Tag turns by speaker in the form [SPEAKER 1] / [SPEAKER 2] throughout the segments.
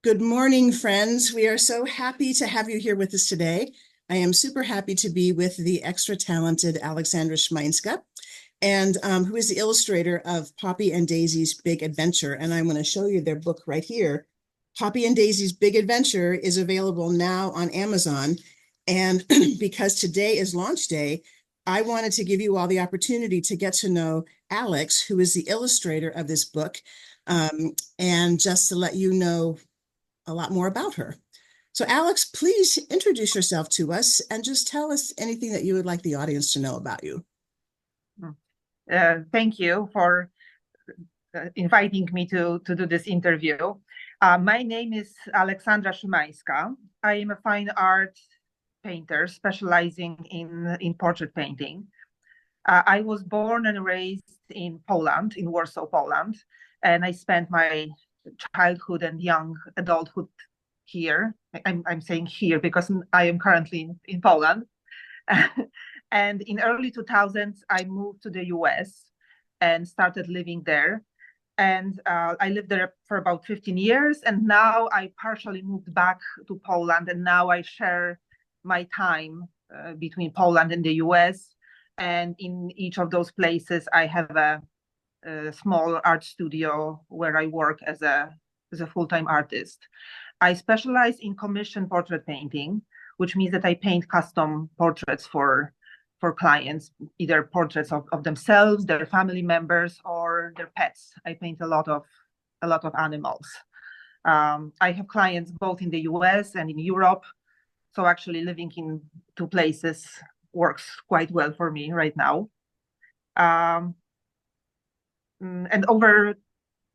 [SPEAKER 1] Good morning, friends. We are so happy to have you here with us today. I am super happy to be with the extra talented Aleksandra Szymanska, and who is the illustrator of Poppy and Daisy's Big Adventure. And I'm going to show you their book right here. Poppy and Daisy's Big Adventure is available now on Amazon. And because today is launch day, I wanted to give you all the opportunity to get to know Alex, who is the illustrator of this book, and just to let you know a lot more about her. So Alex, please introduce yourself to us and just tell us anything that you would like the audience to know about you.
[SPEAKER 2] Thank you for inviting me to do this interview. My name is Aleksandra Szymanska. I am a fine art painter specializing in portrait painting. I was born and raised in Poland, in Warsaw, Poland, and I spent my childhood and young adulthood here. I'm saying here because I am currently in Poland. And in early 2000s, I moved to the US and started living there. And I lived there for about 15 years. And now I partially moved back to Poland. And now I share my time between Poland and the US. And in each of those places, I have a small art studio where I work as a full-time artist. I specialize in commission portrait painting, which means that I paint custom portraits for clients, either portraits of themselves, their family members, or their pets. I paint a lot of animals. I have clients both in the US and in Europe. So actually living in two places works quite well for me right now. And over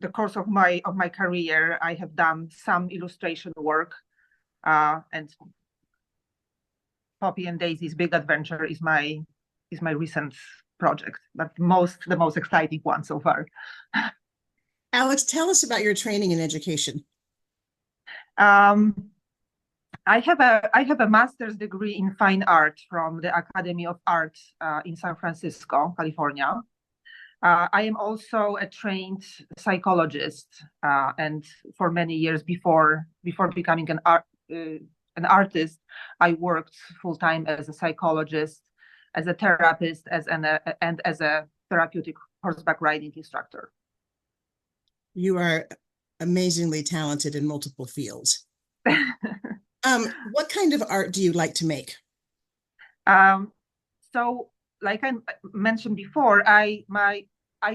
[SPEAKER 2] the course of my career, I have done some illustration work, and Poppy and Daisy's Big Adventure is my recent project, but the most exciting one so far.
[SPEAKER 1] Alex, tell us about your training and education.
[SPEAKER 2] I have a master's degree in fine art from the Academy of Art in San Francisco, California. I am also a trained psychologist, and for many years before becoming an artist, I worked full-time as a psychologist, as a therapist, and as a therapeutic horseback riding instructor.
[SPEAKER 1] You are amazingly talented in multiple fields. What kind of art do you like to make?
[SPEAKER 2] So, like I mentioned before, I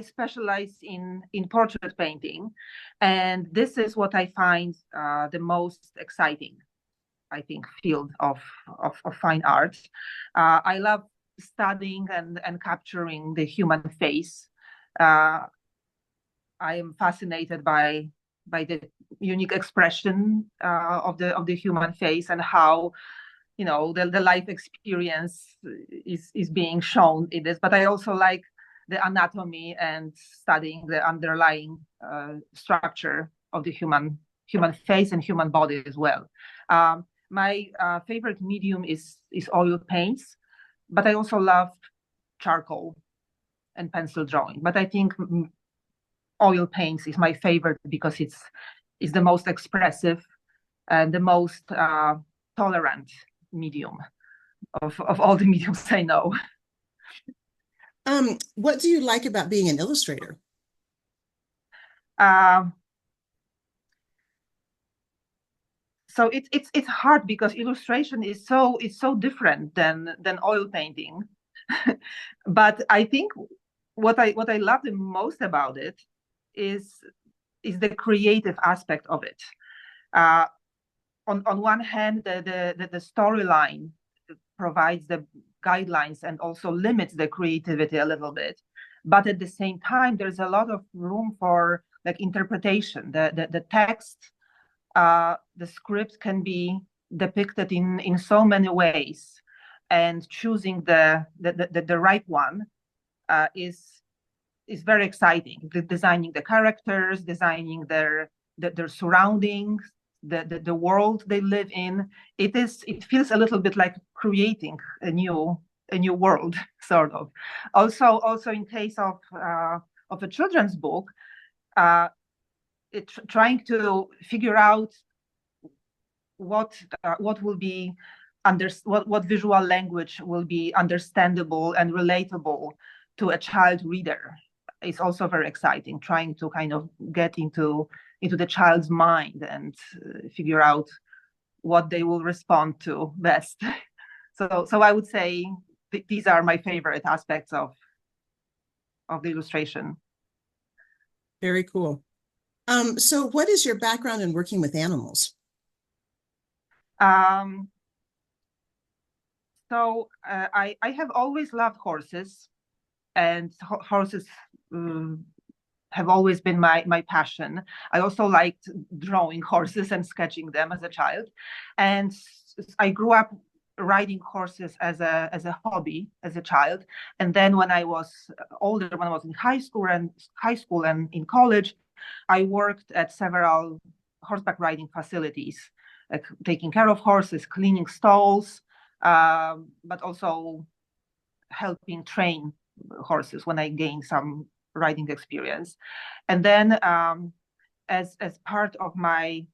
[SPEAKER 2] specialize in portrait painting, and this is what I find the most exciting, I think, field of fine art. I love studying and capturing the human face. I am fascinated by the unique expression of the human face and how the life experience is being shown in this. But I also like the anatomy and studying the underlying structure of the human face and human body as well. My favorite medium is oil paints, but I also love charcoal and pencil drawing. But I think oil paints is my favorite because it's the most expressive and the most tolerant medium of all the mediums I know.
[SPEAKER 1] What do you like about being an illustrator?
[SPEAKER 2] So it's hard because illustration is so different than oil painting. But I think what I love the most about it is the creative aspect of it. On one hand, the storyline provides the guidelines and also limits the creativity a little bit, but at the same time, there's a lot of room for like interpretation. The text, the script can be depicted in so many ways, and choosing the right one is very exciting. Designing the characters, designing their surroundings, the world they live in. It feels a little bit like creating a new world, sort of. Also in case of a children's book, trying to figure out what will be what visual language will be understandable and relatable to a child reader is also very exciting. Trying to kind of get into the child's mind and figure out what they will respond to best. So I would say these are my favorite aspects of the illustration.
[SPEAKER 1] Very cool. So what is your background in working with animals?
[SPEAKER 2] I have always loved horses, and horses have always been my passion. I also liked drawing horses and sketching them as a child, and I grew up riding horses as a hobby as a child. And then when I was older, when I was in high school and in college, I worked at several horseback riding facilities, like taking care of horses, cleaning stalls, but also helping train horses when I gained some riding experience. And then as part of my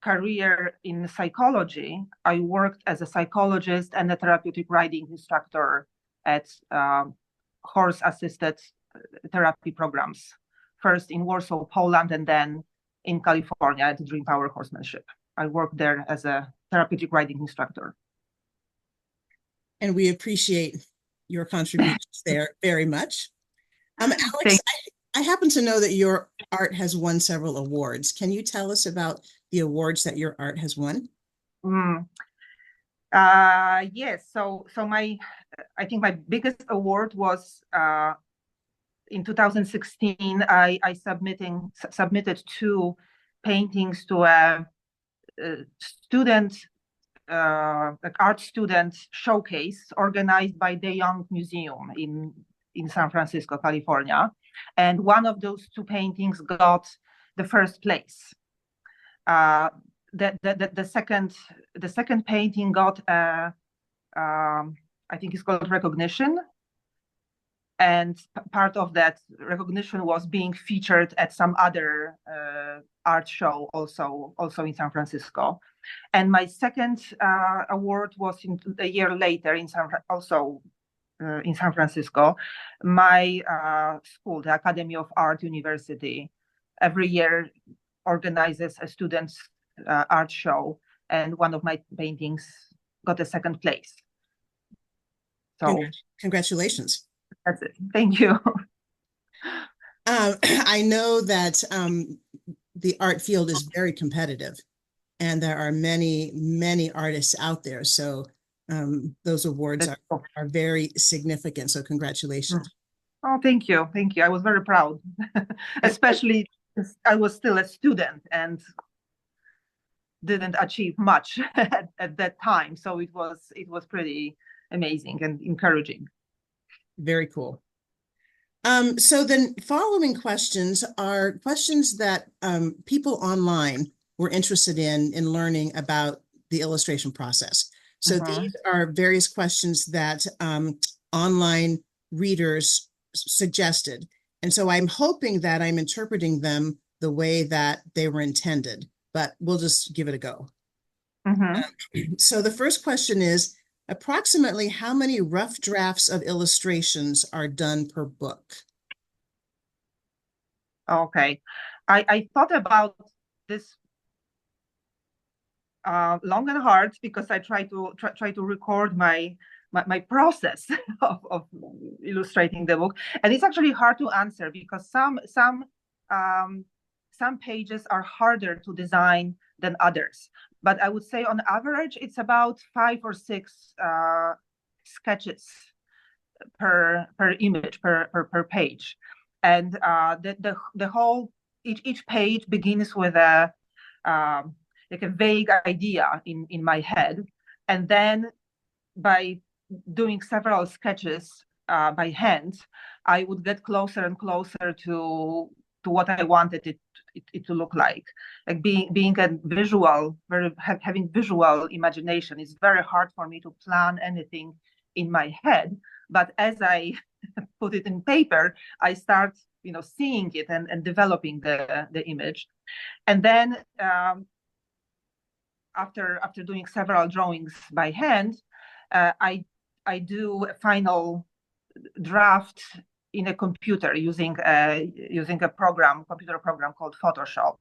[SPEAKER 2] career in psychology, I worked as a psychologist and a therapeutic riding instructor at horse-assisted therapy programs, first in Warsaw, Poland, and then in California at Dream Power Horsemanship. I worked there as a therapeutic riding instructor.
[SPEAKER 1] And we appreciate your contributions there very much. Alex, I happen to know that your art has won several awards. Can you tell us about the awards that your art has won?
[SPEAKER 2] Yes. So I think my biggest award was in 2016. I submitted 2 paintings to a student, like art student showcase organized by the Young Museum in San Francisco, California. And one of those 2 paintings got the first place. The second painting got I think it's called recognition, and part of that recognition was being featured at some other art show also in San Francisco. And my second award was a year later in San Francisco. My school, the Academy of Art University, every year organizes a students' art show, and one of my paintings got a second place. So
[SPEAKER 1] congratulations.
[SPEAKER 2] That's it. Thank you.
[SPEAKER 1] I know that the art field is very competitive, and there are many artists out there. So those awards are very significant. So congratulations.
[SPEAKER 2] Oh, thank you. Thank you. I was very proud, especially because I was still a student and didn't achieve much at that time. So it was pretty amazing and encouraging.
[SPEAKER 1] Very cool. So then following questions are questions that people online were interested in learning about the illustration process. So these are various questions that online readers suggested. And so I'm hoping that I'm interpreting them the way that they were intended, but we'll just give it a go. So the first question is, approximately how many rough drafts of illustrations are done per book?
[SPEAKER 2] Okay. I thought about this long and hard, because I try to record my process of illustrating the book, and it's actually hard to answer because some pages are harder to design than others. But I would say on average it's about 5 or 6 sketches per image, per page, and the whole each page begins with a like a vague idea in my head, and then by doing several sketches by hand, I would get closer and closer to what I wanted it to look like. Like being a visual, having visual imagination, is very hard for me to plan anything in my head. But as I put it in paper, I start seeing it and developing the image, and then after doing several drawings by hand, I do a final draft in a computer using a computer program called Photoshop.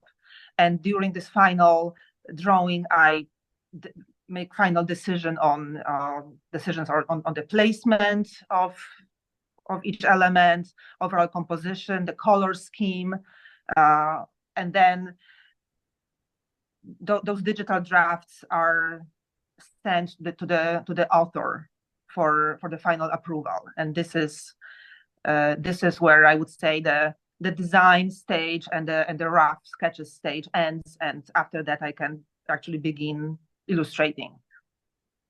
[SPEAKER 2] And during this final drawing, I make final decisions on the placement of each element, overall composition, the color scheme, and then those digital drafts are sent to the author for the final approval. And this is where I would say the design stage and the rough sketches stage ends, and after that I can actually begin illustrating.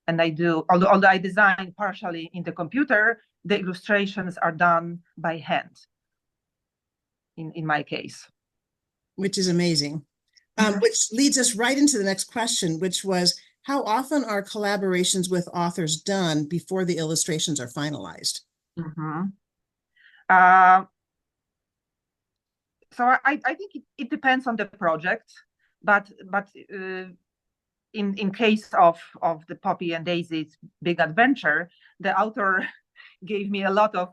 [SPEAKER 2] And I do, although I design partially in the computer, the illustrations are done by hand in my case.
[SPEAKER 1] Which is amazing. Which leads us right into the next question, which was, how often are collaborations with authors done before the illustrations are finalized?
[SPEAKER 2] So I think it depends on the project, but in case of the Poppy and Daisy's big adventure, the author gave me a lot of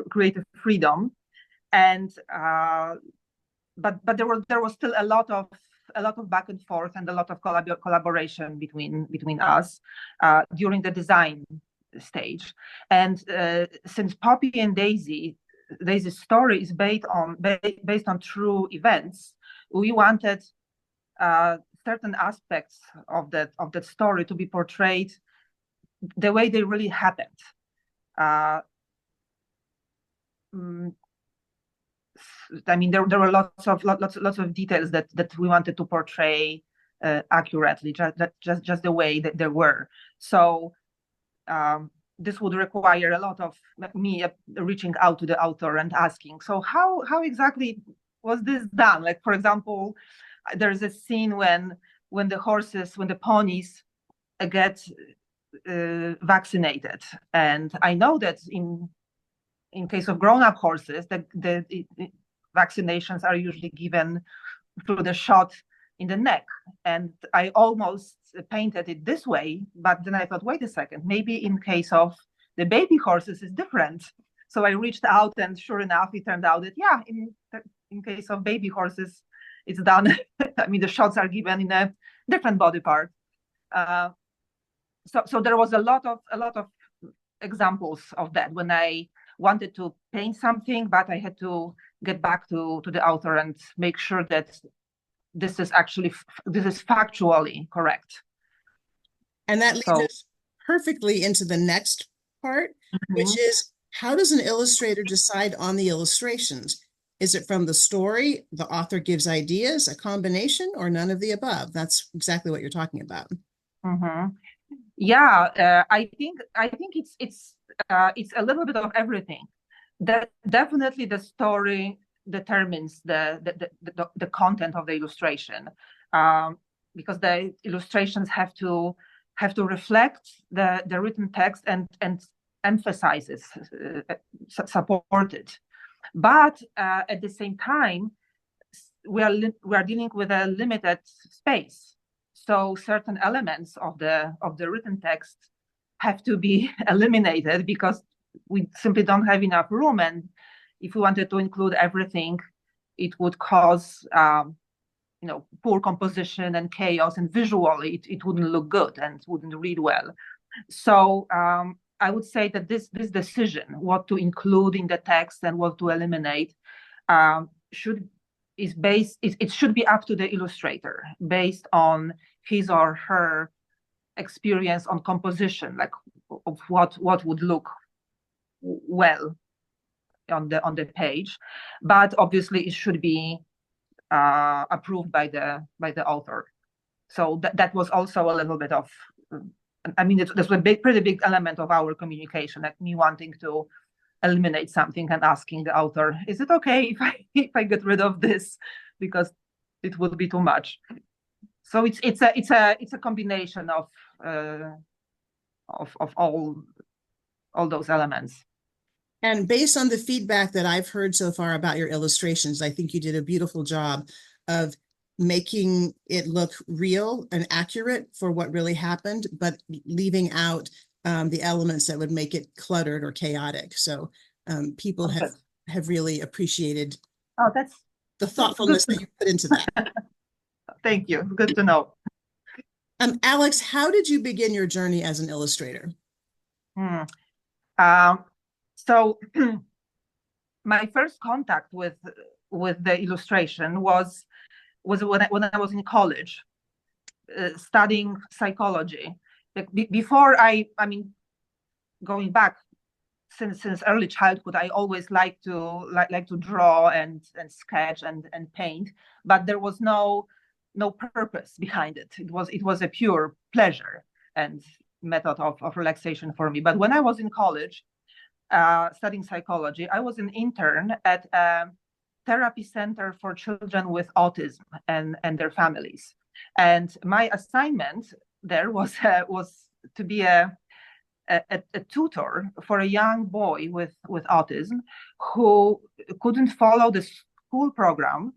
[SPEAKER 2] creative freedom, and but there was still a lot of back and forth and a lot of collaboration between us during the design stage. And since Poppy and Daisy's story is based on true events, we wanted certain aspects of that story to be portrayed the way they really happened. I mean, there were lots of details that we wanted to portray accurately, just the way that they were. So this would require a lot of me reaching out to the author and asking, so how exactly was this done? Like, for example, there's a scene when the ponies get vaccinated, and I know that in case of grown-up horses, the vaccinations are usually given through the shot in the neck. And I almost painted it this way, but then I thought, wait a second, maybe in case of the baby horses is different. So I reached out, and sure enough, it turned out that, yeah, in case of baby horses, it's done. I mean, the shots are given in a different body part. So there was a lot of examples of that when I wanted to paint something, but I had to get back to the author and make sure that this is factually correct.
[SPEAKER 1] And that leads us perfectly into the next part, which is, how does an illustrator decide on the illustrations? Is it from the story, the author gives ideas, a combination, or none of the above? That's exactly what you're talking about.
[SPEAKER 2] Yeah, I think it's a little bit of everything. That definitely the story determines the content of the illustration, because the illustrations have to reflect the written text and emphasize it, support it. But at the same time, we are dealing with a limited space. So certain elements of the written text have to be eliminated because we simply don't have enough room. And if we wanted to include everything, it would cause poor composition and chaos, and visually it wouldn't look good and wouldn't read well. So I would say that this decision, what to include in the text and what to eliminate, should be up to the illustrator based on his or her experience on composition, like of what would look well on the page. But obviously it should be approved by the author. So that was also a little bit of, I mean, this was a pretty big element of our communication, like me wanting to eliminate something and asking the author, is it okay if I get rid of this, because it would be too much. So it's a combination of all those elements.
[SPEAKER 1] And based on the feedback that I've heard so far about your illustrations, I think you did a beautiful job of making it look real and accurate for what really happened, but leaving out the elements that would make it cluttered or chaotic. So people have really appreciated
[SPEAKER 2] that's
[SPEAKER 1] the thoughtfulness that you put into that.
[SPEAKER 2] Thank you. Good to know.
[SPEAKER 1] Alex, how did you begin your journey as an illustrator?
[SPEAKER 2] So my first contact with the illustration was when I was in college, studying psychology. Before I mean, going back since early childhood, I always liked to draw and sketch and paint, but there was no purpose behind it. It was a pure pleasure and method of relaxation for me. But when I was in college, studying psychology, I was an intern at a therapy center for children with autism and their families. And my assignment there was to be a tutor for a young boy with autism who couldn't follow the school program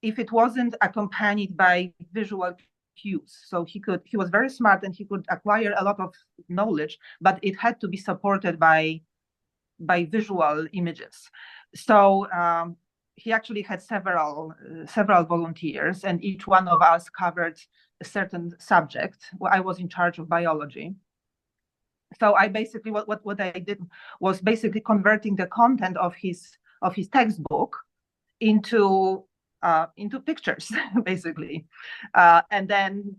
[SPEAKER 2] if it wasn't accompanied by visual cues. So he was very smart and he could acquire a lot of knowledge, but it had to be supported by visual images. So he actually had several volunteers, and each one of us covered a certain subject. Well, I was in charge of biology. So I basically what I did was basically converting the content of his textbook into pictures, basically, and then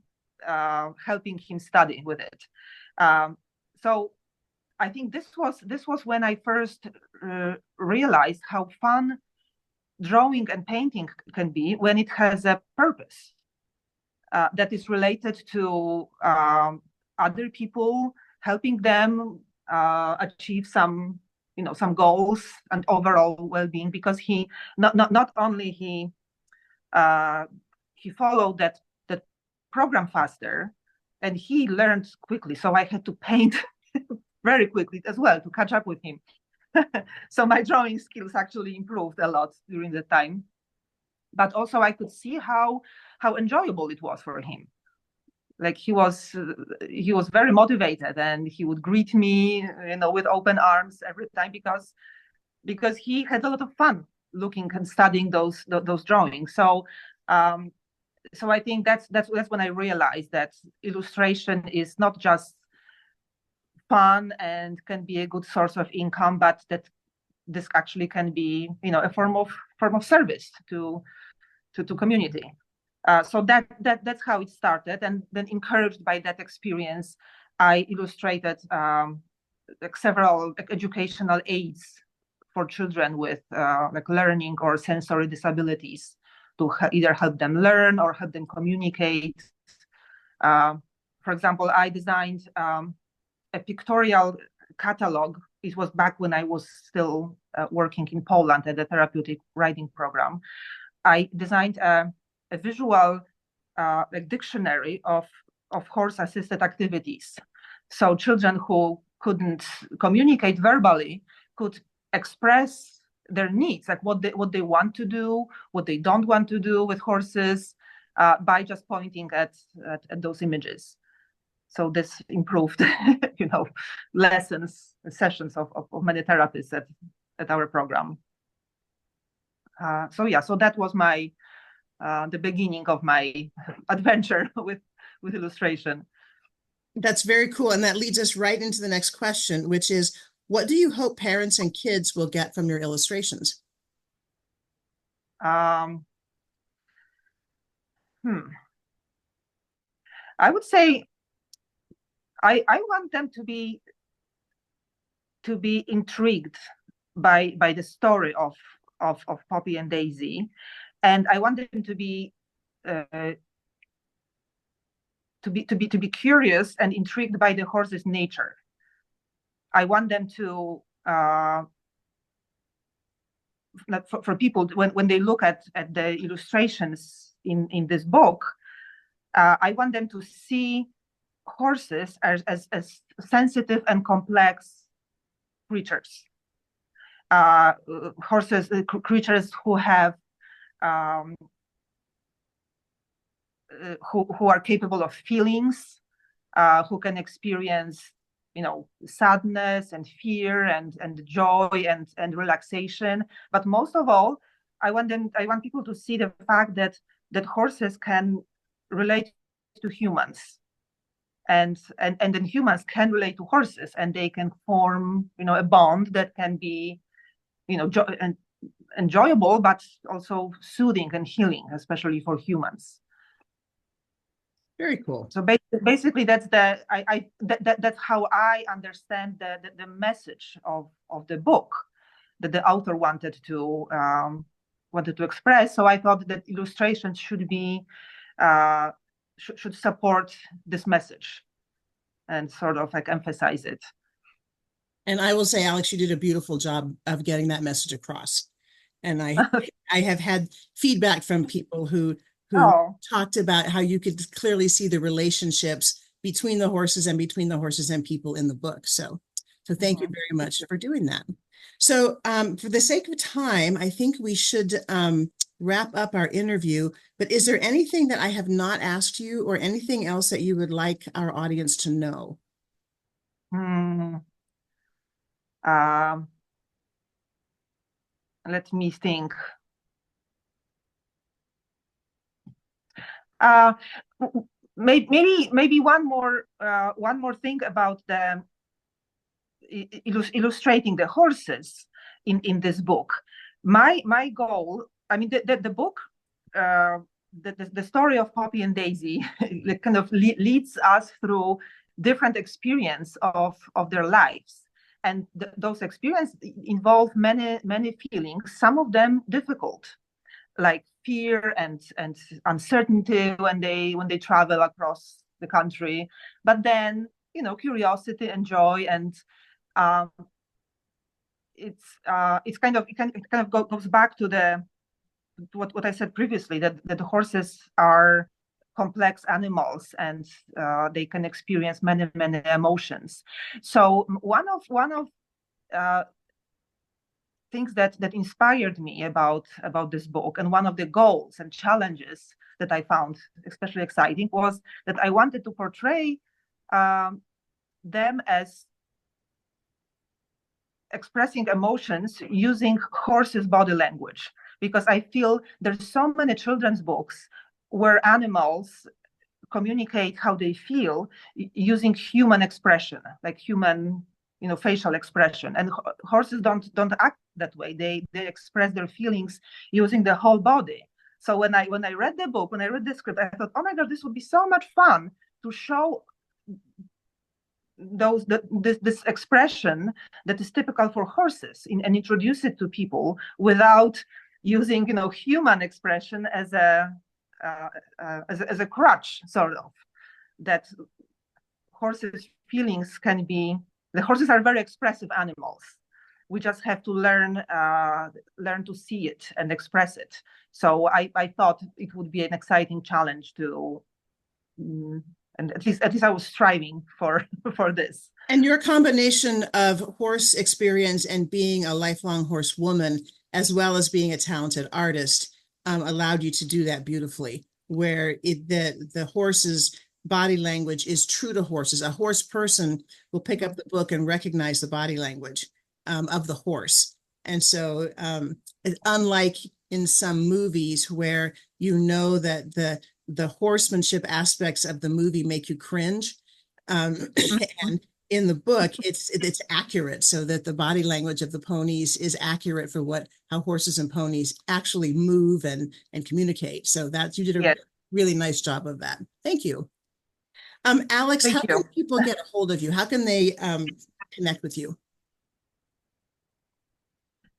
[SPEAKER 2] helping him study with it. So I think this was when I first realized how fun drawing and painting can be when it has a purpose that is related to other people, helping them achieve some goals and overall well-being. Because he not only he followed that program faster, and he learned quickly. So I had to paint very quickly as well to catch up with him. So my drawing skills actually improved a lot during the time. But also I could see how enjoyable it was for him. Like he was very motivated, and he would greet me, with open arms every time, because he had a lot of fun looking and studying those drawings. So I think that's when I realized that illustration is not just fun and can be a good source of income, but that this actually can be, a form of service to community. So that's how it started, and then encouraged by that experience, I illustrated several educational aids for children with learning or sensory disabilities to either help them learn or help them communicate. For example, I designed a pictorial catalog. It was back when I was still working in Poland at the therapeutic writing program. I designed a visual dictionary of horse-assisted activities. So children who couldn't communicate verbally could express their needs, like what they want to do, what they don't want to do with horses, by just pointing at those images. So this improved, sessions of many therapists at our program. So that was my the beginning of my adventure with illustration.
[SPEAKER 1] That's very cool, and that leads us right into the next question, which is, what do you hope parents and kids will get from your illustrations?
[SPEAKER 2] I would say I want them to be intrigued by the story of Poppy and Daisy, and I want them to be curious and intrigued by the horse's nature. I want them to for people when they look at the illustrations in this book, I want them to see horses as sensitive and complex creatures. Creatures who have who are capable of feelings, who can experience, sadness and fear and joy and relaxation. But most of all, I want people to see the fact that horses can relate to humans, and then humans can relate to horses, and they can form, a bond that can be, and enjoyable, but also soothing and healing, especially for humans.
[SPEAKER 1] Very cool.
[SPEAKER 2] So basically, that's that's how I understand the message of the book that the author wanted to express. So I thought that illustrations should be should support this message and sort of like emphasize it.
[SPEAKER 1] And I will say, Alex, you did a beautiful job of getting that message across. And I have had feedback from people who talked about how you could clearly see the relationships between the horses and between the horses and people in the book. So thank you very much for doing that. So for the sake of time, I think we should wrap up our interview. But is there anything that I have not asked you, or anything else that you would like our audience to know?
[SPEAKER 2] Let me think. Maybe one more thing about the illustrating the horses in this book. My goal, I mean, the book, the story of Poppy and Daisy kind of leads us through different experience of their lives, and those experiences involve many feelings, some of them difficult, like fear and uncertainty when they travel across the country, but then curiosity and joy, and it kind of goes back to what I said previously, that the horses are complex animals, and they can experience many emotions. So one of things that inspired me about this book, and one of the goals and challenges that I found especially exciting, was that I wanted to portray them as expressing emotions using horses' body language, because I feel there's so many children's books where animals communicate how they feel using human expression, like human facial expression, and horses don't act that way. They express their feelings using the whole body. So when I read the book, when I read the script, I thought, oh my god, this would be so much fun to show this expression that is typical for horses, and introduce it to people without using human expression as a crutch, sort of. That horses' feelings can be, the horses are very expressive animals. We just have to learn to see it and express it. So I thought it would be an exciting challenge to, and at least I was striving for this.
[SPEAKER 1] And your combination of horse experience and being a lifelong horse woman, as well as being a talented artist, allowed you to do that beautifully, where the horse's body language is true to horses. A horse person will pick up the book and recognize the body language of the horse. And so unlike in some movies where that the horsemanship aspects of the movie make you cringe, and in the book it's accurate, so that the body language of the ponies is accurate for how horses and ponies actually move and communicate. So that you did a really nice job of that. Thank you. Alex, how can people get a hold of you? How can they connect with you?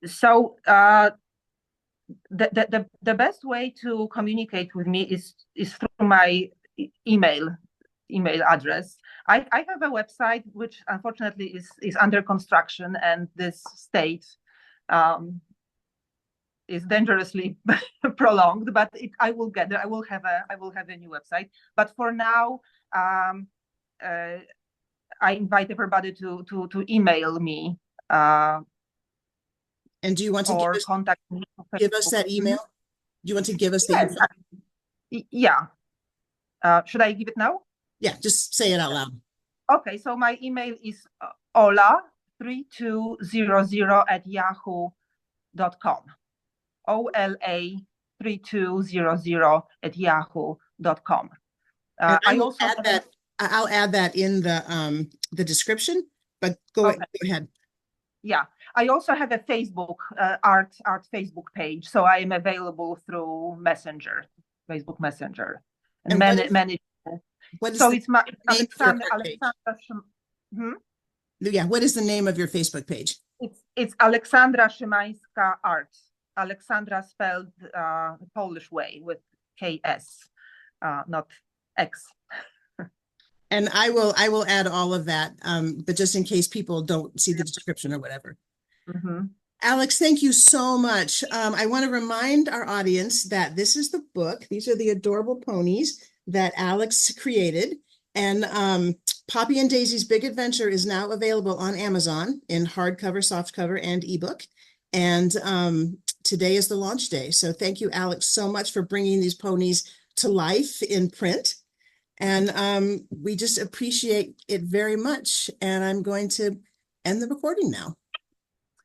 [SPEAKER 2] So the best way to communicate with me is through my email address. I have a website which unfortunately is under construction, and this state is dangerously prolonged, but I will get there. I will have a new website. But for now, I invite everybody to email me.
[SPEAKER 1] And do you want to
[SPEAKER 2] contact me?
[SPEAKER 1] Give us that email? Do you want to give us the email?
[SPEAKER 2] Yeah. Should I give it now?
[SPEAKER 1] Yeah, just say it out loud.
[SPEAKER 2] Okay, so my email is ola3200@yahoo.com. OLA3200@yahoo.com.
[SPEAKER 1] And I
[SPEAKER 2] I
[SPEAKER 1] will
[SPEAKER 2] also
[SPEAKER 1] add
[SPEAKER 2] have
[SPEAKER 1] that. I'll add that in the description, but go ahead.
[SPEAKER 2] Yeah, I also have a Facebook art Facebook page, so I am available through Facebook Messenger, and
[SPEAKER 1] And
[SPEAKER 2] many.
[SPEAKER 1] what is
[SPEAKER 2] So
[SPEAKER 1] the
[SPEAKER 2] it's my
[SPEAKER 1] name of your art page?
[SPEAKER 2] Aleksandra.
[SPEAKER 1] Yeah, what is the name of your Facebook page?
[SPEAKER 2] It's Aleksandra Szymanska Art. Aleksandra spelled Polish way with KS, not X.
[SPEAKER 1] And I will add all of that, but just in case people don't see the description or whatever. Alex, thank you so much. I want to remind our audience that this is the book. These are the adorable ponies that Alex created. And Poppy and Daisy's Big Adventure is now available on Amazon in hardcover, softcover, and ebook. And today is the launch day. So thank you, Alex, so much for bringing these ponies to life in print. And we just appreciate it very much. And I'm going to end the recording now.